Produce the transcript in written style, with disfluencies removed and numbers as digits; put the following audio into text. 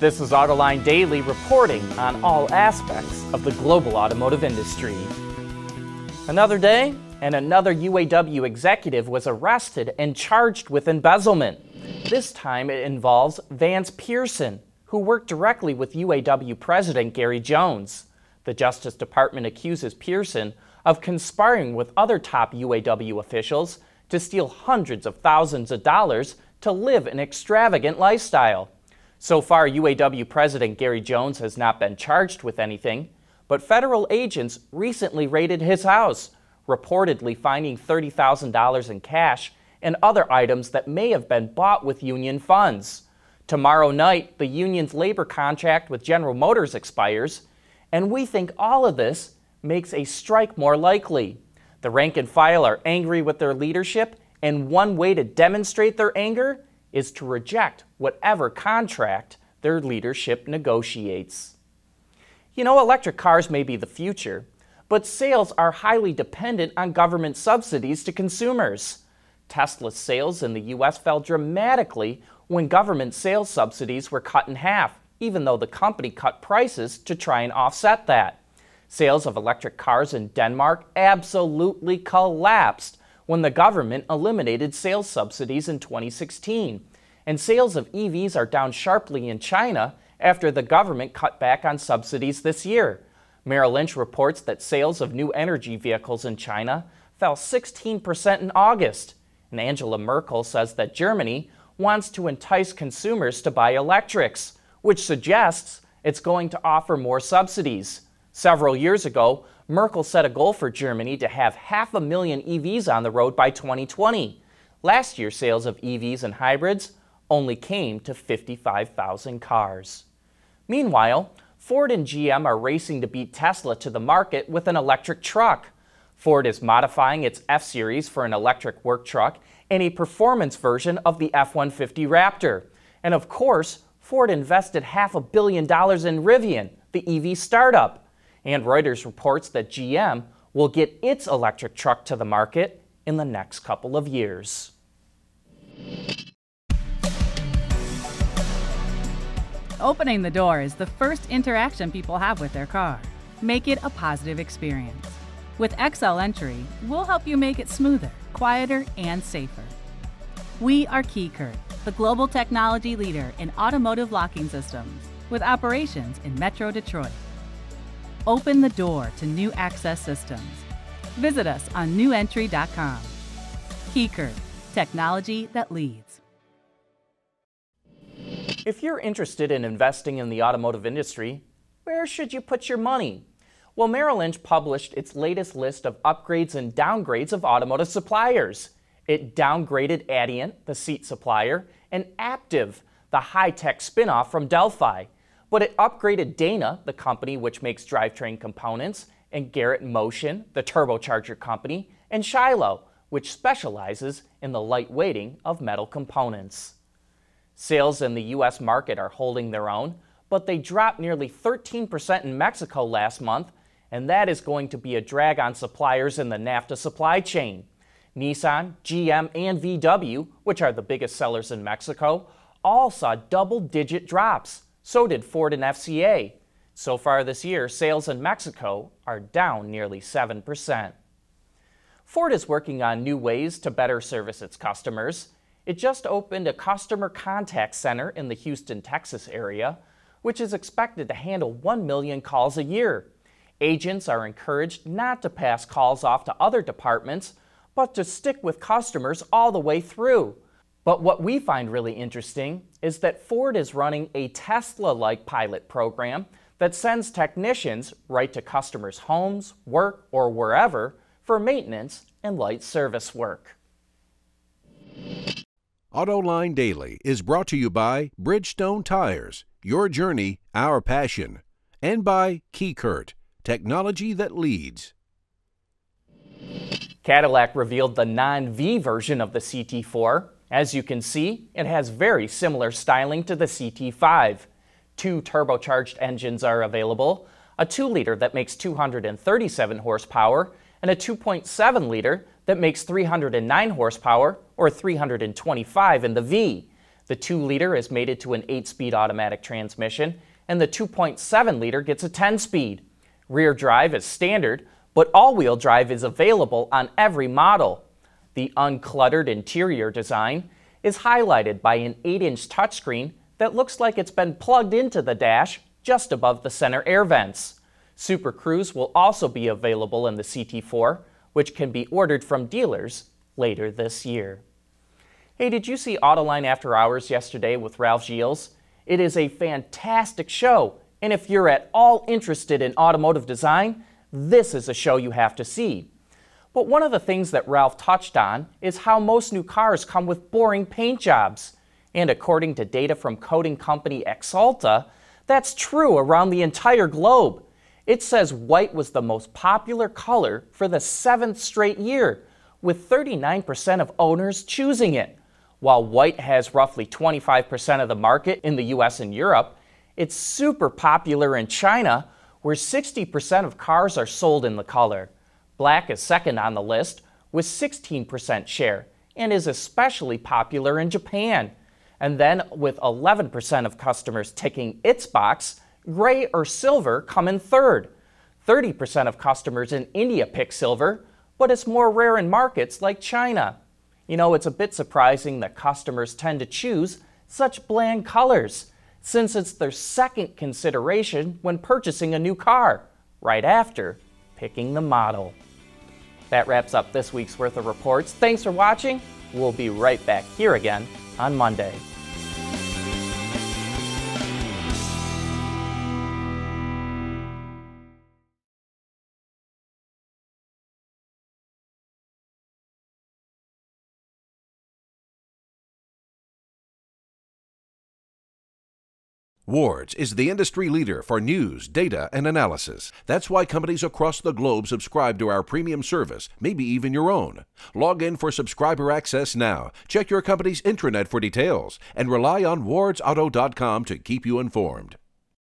This is Autoline Daily reporting on all aspects of the global automotive industry. Another day, and another UAW executive was arrested and charged with embezzlement. This time it involves Vance Pearson, who worked directly with UAW President Gary Jones. The Justice Department accuses Pearson of conspiring with other top UAW officials to steal hundreds of thousands of dollars to live an extravagant lifestyle. So far, UAW President Gary Jones has not been charged with anything, but federal agents recently raided his house, reportedly finding $30,000 in cash and other items that may have been bought with union funds. Tomorrow night, the union's labor contract with General Motors expires, and we think all of this makes a strike more likely. The rank and file are angry with their leadership, and one way to demonstrate their anger is to reject whatever contract their leadership negotiates. You know, electric cars may be the future, but sales are highly dependent on government subsidies to consumers. Tesla's sales in the U.S. fell dramatically when government sales subsidies were cut in half, even though the company cut prices to try and offset that. Sales of electric cars in Denmark absolutely collapsed when the government eliminated sales subsidies in 2016. And sales of EVs are down sharply in China after the government cut back on subsidies this year. Merrill Lynch reports that sales of new energy vehicles in China fell 16% in August. And Angela Merkel says that Germany wants to entice consumers to buy electrics, which suggests it's going to offer more subsidies. Several years ago, Merkel set a goal for Germany to have 500,000 EVs on the road by 2020. Last year, sales of EVs and hybrids only came to 55,000 cars. Meanwhile, Ford and GM are racing to beat Tesla to the market with an electric truck. Ford is modifying its F-Series for an electric work truck and a performance version of the F-150 Raptor. And of course, Ford invested $500 million in Rivian, the EV startup. And Reuters reports that GM will get its electric truck to the market in the next couple of years. Opening the door is the first interaction people have with their car. Make it a positive experience. With XL Entry, we'll help you make it smoother, quieter, and safer. We are KeyCurt, the global technology leader in automotive locking systems, with operations in Metro Detroit. Open the door to new access systems. Visit us on newentry.com. KeyCurt, technology that leads. If you're interested in investing in the automotive industry, where should you put your money? Well, Merrill Lynch published its latest list of upgrades and downgrades of automotive suppliers. It downgraded Adient, the seat supplier, and Aptiv, the high-tech spin-off from Delphi. But it upgraded Dana, the company which makes drivetrain components, and Garrett Motion, the turbocharger company, and Shiloh, which specializes in the lightweighting of metal components. Sales in the U.S. market are holding their own, but they dropped nearly 13% in Mexico last month, and that is going to be a drag on suppliers in the NAFTA supply chain. Nissan, GM, and VW, which are the biggest sellers in Mexico, all saw double-digit drops. So did Ford and FCA. So far this year, sales in Mexico are down nearly 7%. Ford is working on new ways to better service its customers. It just opened a customer contact center in the Houston, Texas area, which is expected to handle 1 million calls a year. Agents are encouraged not to pass calls off to other departments, but to stick with customers all the way through. But what we find really interesting is that Ford is running a Tesla-like pilot program that sends technicians right to customers' homes, work, or wherever for maintenance and light service work. Autoline Daily is brought to you by Bridgestone Tires, your journey, our passion, and by KeyCurt, technology that leads. Cadillac revealed the non-V version of the CT4. As you can see, it has very similar styling to the CT5. 2 turbocharged engines are available, a 2-liter that makes 237 horsepower, and a 2.7-liter that makes 309 horsepower, or 325 in the V. The 2-liter is mated to an 8-speed automatic transmission, and the 2.7-liter gets a 10-speed. Rear drive is standard, but all-wheel drive is available on every model. The uncluttered interior design is highlighted by an 8-inch touchscreen that looks like it's been plugged into the dash just above the center air vents. Super Cruise will also be available in the CT4, which can be ordered from dealers later this year. Hey, did you see Autoline After Hours yesterday with Ralph Gilles? It is a fantastic show, and if you're at all interested in automotive design, this is a show you have to see. But one of the things that Ralph touched on is how most new cars come with boring paint jobs. And according to data from coating company Axalta, that's true around the entire globe. It says white was the most popular color for the 7th straight year, with 39% of owners choosing it. While white has roughly 25% of the market in the US and Europe, it's super popular in China, where 60% of cars are sold in the color. Black is second on the list with 16% share and is especially popular in Japan. And then with 11% of customers ticking its box, gray or silver come in third. 30% of customers in India pick silver, but it's more rare in markets like China. You know, it's a bit surprising that customers tend to choose such bland colors, since it's their second consideration when purchasing a new car, right after picking the model. That wraps up this week's worth of reports. Thanks for watching. We'll be right back here again on Monday. Ward's is the industry leader for news, data, and analysis. That's why companies across the globe subscribe to our premium service, maybe even your own. Log in for subscriber access now, check your company's intranet for details, and rely on wardsauto.com to keep you informed.